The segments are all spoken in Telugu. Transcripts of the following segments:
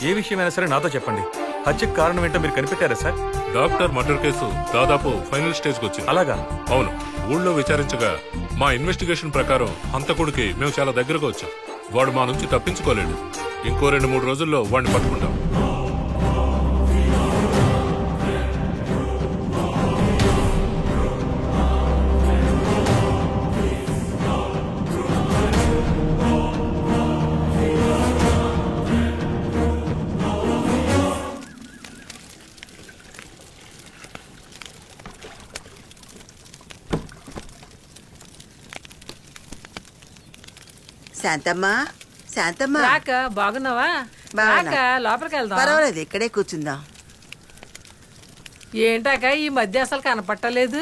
ఏ విషయమైనా సరే నాతో చెప్పండి. హత్యకు కారణం ఏంటో మీరు కనిపెట్టారా సార్? డాక్టర్ మర్డర్ కేసు దాదాపు ఫైనల్ స్టేజ్కి వచ్చింది. అలాగా? అవును. ఊళ్ళో విచారించగా మా ఇన్వెస్టిగేషన్ ప్రకారం హంతకుడికి మేము చాలా దగ్గరగా వచ్చాం. వాడు మా నుంచి తప్పించుకోలేడు. ఇంకో 2-3 రోజుల్లో వాడిని పట్టుకుంటాం. శాంతమ్మా, శాంతమ్మా, బాగున్నావా? లోపలికి వెళ్దాం. పర్వాలేదు, ఇక్కడే కూర్చుందాం. ఏంటాక ఈ మధ్య అసలు కనపట్టలేదు?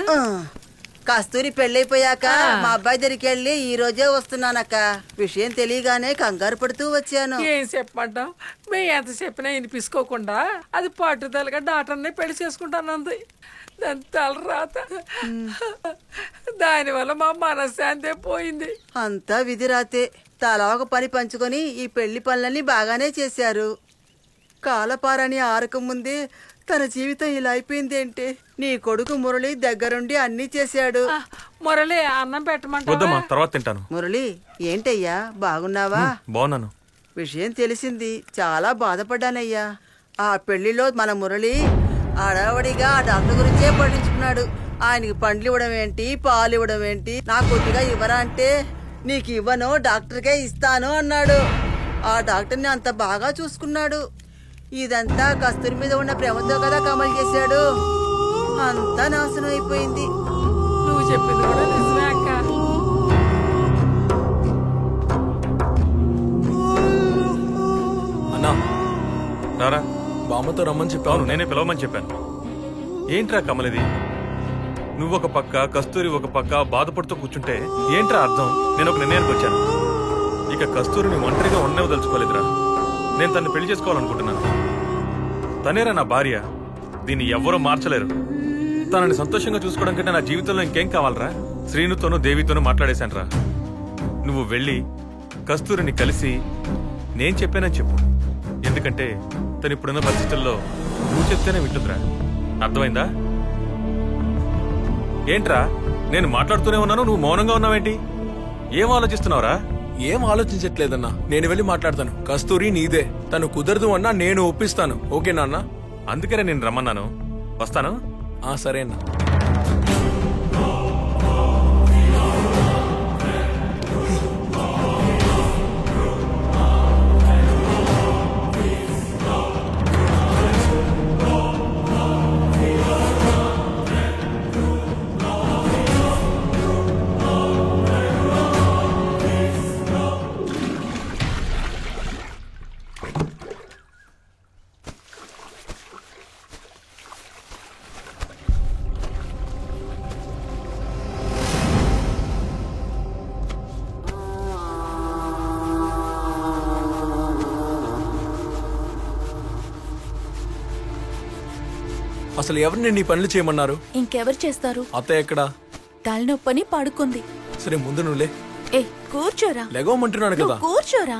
కస్తూరి పెళ్ళైపోయాక మా అబ్బాయి దగ్గరికి వెళ్ళి ఈ రోజే వస్తున్నానక్క. విషయం తెలియగానే కంగారు పడుతూ వచ్చాను. ఏం చెప్పమంటావు? మేము ఎంత చెప్పినా వినిపించుకోకుండా అది పట్టుదలగా డాక్టర్ని పెళ్లి చేసుకుంటానంది. దాని తలరాత, దానివల్ల మా మనశ్శాంతే పోయింది. అంతా విధి రాతే. తలా ఒక పని పంచుకొని ఈ పెళ్లి పనులన్నీ బాగానే చేశారు. కాలపారని ఆరక ముందే తన జీవితం ఇలా అయిపోయిందేంటే. నీ కొడుకు మురళి దగ్గరుండి అన్ని చేశాడు. మురళి, అన్నం పెట్టమంటావా? వద్దమ్మా, తర్వాత తింటాను. మురళి, ఏంటయ్యా, బాగున్నావా? బాగున్నాను. విషయం తెలిసింది, చాలా బాధపడ్డానయ్యా. ఆ పెళ్లిలో మన మురళి అడావడిగా ఆ డాక్టర్ గురించే పట్టించుకున్నాడు. ఆయనకి పండ్లు ఇవ్వడం ఏంటి, పాలు ఇవ్వడం ఏంటి, నా కొద్దిగా ఇవ్వరా అంటే నీకు ఇవ్వను, డాక్టర్కే ఇస్తాను అన్నాడు. ఆ డాక్టర్ని అంత బాగా చూసుకున్నాడు. ఇదంతా కస్తూరి మీద ఉన్న ప్రేమతో కదా కమల్ చేశాడు. అంతా నాశనం అయిపోయింది. నువ్వు చెప్పింది కూడా నిజమే అక్క. అన్నా రారా. బామ్మతో రమ్మని చెప్పాను. నేనే పిలవమని చెప్పాను. ఏంట్రా కమల్ ఇది? నువ్వొక పక్క, కస్తూరి ఒక పక్క బాధపడుతూ కూర్చుంటే ఏంట్రా అర్థం? నేను ఒక నిర్ణయానికి వచ్చాను. ఇక కస్తూరిని ఒంటరిగా ఉండవదలుచుకోలేదురా. నేను తన్ని పెళ్లి చేసుకోవాలనుకుంటున్నాను. తనేరా నా భార్య. దీన్ని ఎవ్వరూ మార్చలేరు. తనని సంతోషంగా చూసుకోవడం కంటే నా జీవితంలో ఇంకేం కావాలరా? శ్రీనుతోనూ దేవితోనూ మాట్లాడేశాను రా. నువ్వు వెళ్ళి కస్తూరిని కలిసి నేను చెప్పానని చెప్పు. ఎందుకంటే తను ఇప్పుడున్న పరిస్థితుల్లో నువ్వు చెప్తేనే వింటుందిరా. అర్థమైందా? ఏంట్రా, నేను మాట్లాడుతూనే ఉన్నాను, నువ్వు మౌనంగా ఉన్నావేంటి? ఏం ఆలోచిస్తున్నావురా? ఏం ఆలోచించట్లేదన్నా. నేను వెళ్ళి మాట్లాడతాను. కస్తూరి నీదే. తను కుదరదు అన్నా నేను ఒప్పిస్తాను. ఓకేనా అన్నా? అందుకనే నేను రమ్మన్నాను. వస్తాను. సరే అన్నా. అసలు ఎవరిని నీ పనులు చేయమన్నారు? ఇంకెవరు చేస్తారు? అత్తయ్య ఎక్కడా? తలనొప్పని పడుకుంది. సరే ముందు నువ్వులే. ఏ కూర్చోరా. లెగవమంటున్నాను కదా. కూర్చోరా.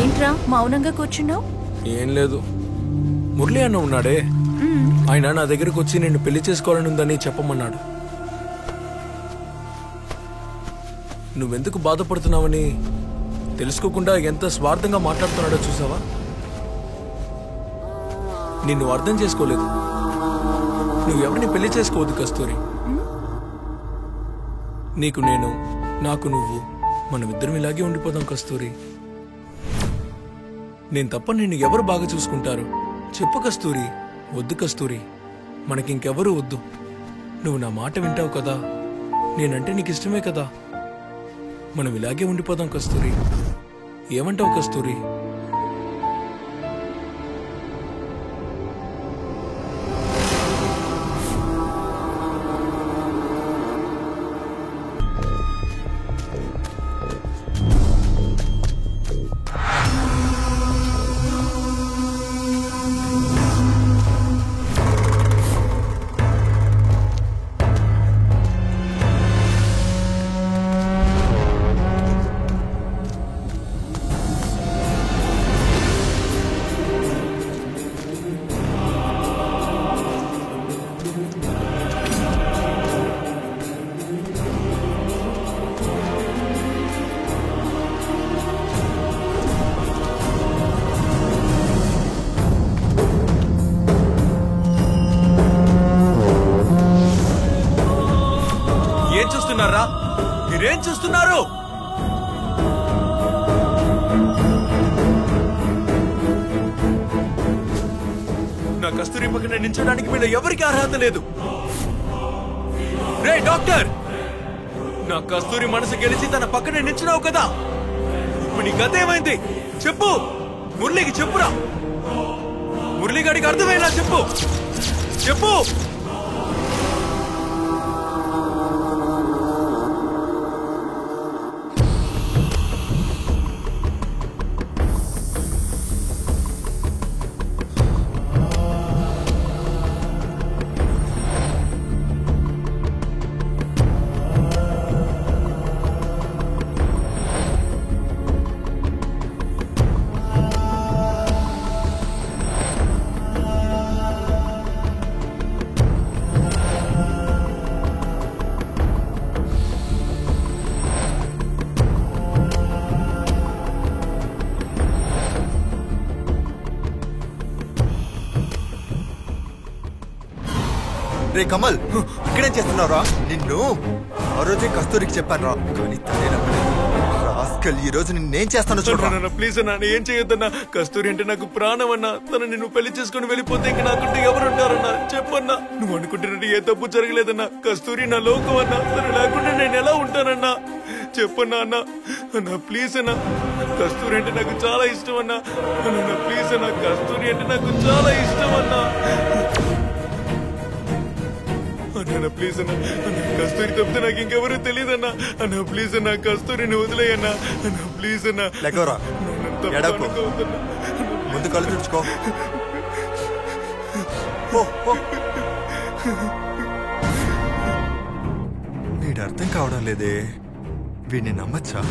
ఏంట్రా మౌనంగా కూర్చున్నావు? ఏం లేదు. మురళి అన్న ఉన్నాడే, ఆయన నా దగ్గరకు వచ్చి నిన్ను పెళ్లి చేసుకోవాలని ఉందని చెప్పమన్నాడు. నువ్వెందుకు బాధపడుతున్నావని తెలుసుకోకుండా ఎంత స్వార్థంగా మాట్లాడుతున్నాడో చూసావా? నిన్ను అర్థం చేసుకోలేదు. నువ్వెవరిని పెళ్లి చేసుకోవద్దు కస్తూరి. నీకు నేను, నాకు నువ్వు, మనమిద్దరం ఇలాగే ఉండిపోదాం కస్తూరి. నేను తప్ప నిన్ను ఎవరు బాగా చూసుకుంటారు చెప్పు కస్తూరి. వద్దు కస్తూరి, మనకింకెవరూ వద్దు. నువ్వు నా మాట వింటావు కదా, నేనంటే నీకు ఇష్టమే కదా. మనం ఇలాగే ఉండిపోదాం కస్తూరి. ఏమంటావు కస్తూరి? మీరేం చూస్తున్నారు? నా కస్తూరి పక్కన నించడానికి వీళ్ళు ఎవరికి అర్హత లేదు. రే డాక్టర్, నా కస్తూరి మనసు గెలిచి తన పక్కన నించున్నావు కదా, ఇప్పుడు నీ గత ఏమైంది చెప్పు. మురళికి చెప్పురా, మురళిగాడికి అర్థమయ్యేలా చెప్పు చెప్పు. రే కమల్, ఇక్కడేం చేస్తున్నావురా? నిన్ను ఆ రోజే కస్తూరికి చెప్పాను రా, కానీ తనే నమ్మలేదు. రాస్కల్, ఈ రోజు నిన్నేం చేస్తానో చూడరా. ప్లీజ్ అన్నా, ఏం చేయొద్దన్నా. కస్తూరి అంటే నాకు ప్రాణం అన్నా. తను నిన్ను పెళ్లి చేసుకుని వెళ్ళిపోతే ఇంక నాకుంటే ఎవరుంటారన్నా చెప్పన్నా. నువ్వు అనుకుంటున్నట్టు ఏ తప్పు జరగలేదన్నా. కస్తూరి నా లోకం అన్నా. తను లేకుండా నేను ఎలా ఉంటానన్నా చెప్పన్నా అన్నా. అన్నా ప్లీజ్ అన్నా, కస్తూరి అంటే నాకు చాలా ఇష్టం అన్నా. అన్నా ప్లీజ్ అన్నా, కస్తూరి అంటే నాకు చాలా ఇష్టం అన్నా. అన్నా ప్లీజ్ అన్నా, కస్తూరి తప్పితే నాకు ఇంకెవరూ తెలియదన్నా. అన్నా ప్లీజ్ అన్నా, కస్తూరిని వదిలేయన్నా. అన్నా ప్లీజ్ అన్నా. లెగోరా, ఎడకు. ముందు కళ్ళు తుడుచుకో. వీడు అర్థం కావడం లేదే. వీడిని నమ్మచ్చా?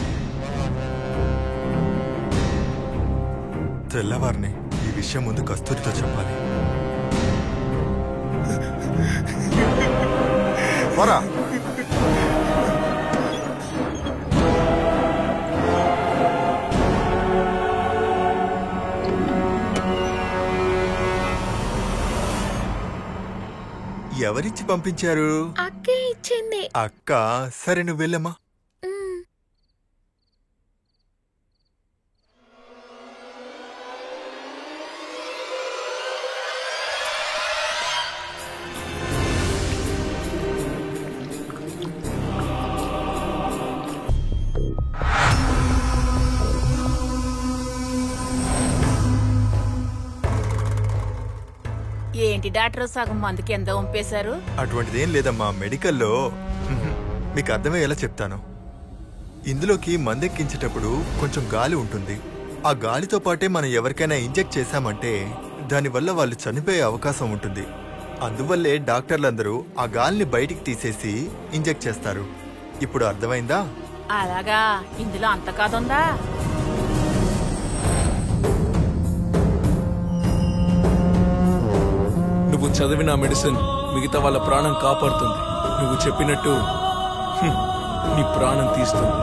తెల్లవారిని ఈ విషయం ముందు కస్తూరితో చెప్పాలి. పోరా. ఎవరిచ్చి పంపించారు? అక్కే ఇచ్చింది. అక్క? సరే నువ్వు వెళ్ళమ్మా. ఏంటి డాక్టర్ సగం మందుకి ఎంత పంపేశారు? అటువంటిదేం లేదమ్మా. మెడికల్లో మీకు అర్థమయ్యేలా చెప్తాను. ఇందులోకి మందెక్కించేటప్పుడు కొంచెం గాలి ఉంటుంది. ఆ గాలితో పాటే మనం ఎవరికైనా ఇంజెక్ట్ చేశామంటే దానివల్ల వాళ్ళు చనిపోయే అవకాశం ఉంటుంది. అందువల్లే డాక్టర్లందరూ ఆ గాలిని బయటికి తీసేసి ఇంజెక్ట్ చేస్తారు. ఇప్పుడు అర్థమైందా? అలాగా, ఇందులో అంత కాదుందా? నువ్వు చదివిన మెడిసిన్ మిగతా వాళ్ళ ప్రాణం కాపాడుతుంది. నువ్వు చెప్పినట్టు నీ ప్రాణం తీస్తుంది.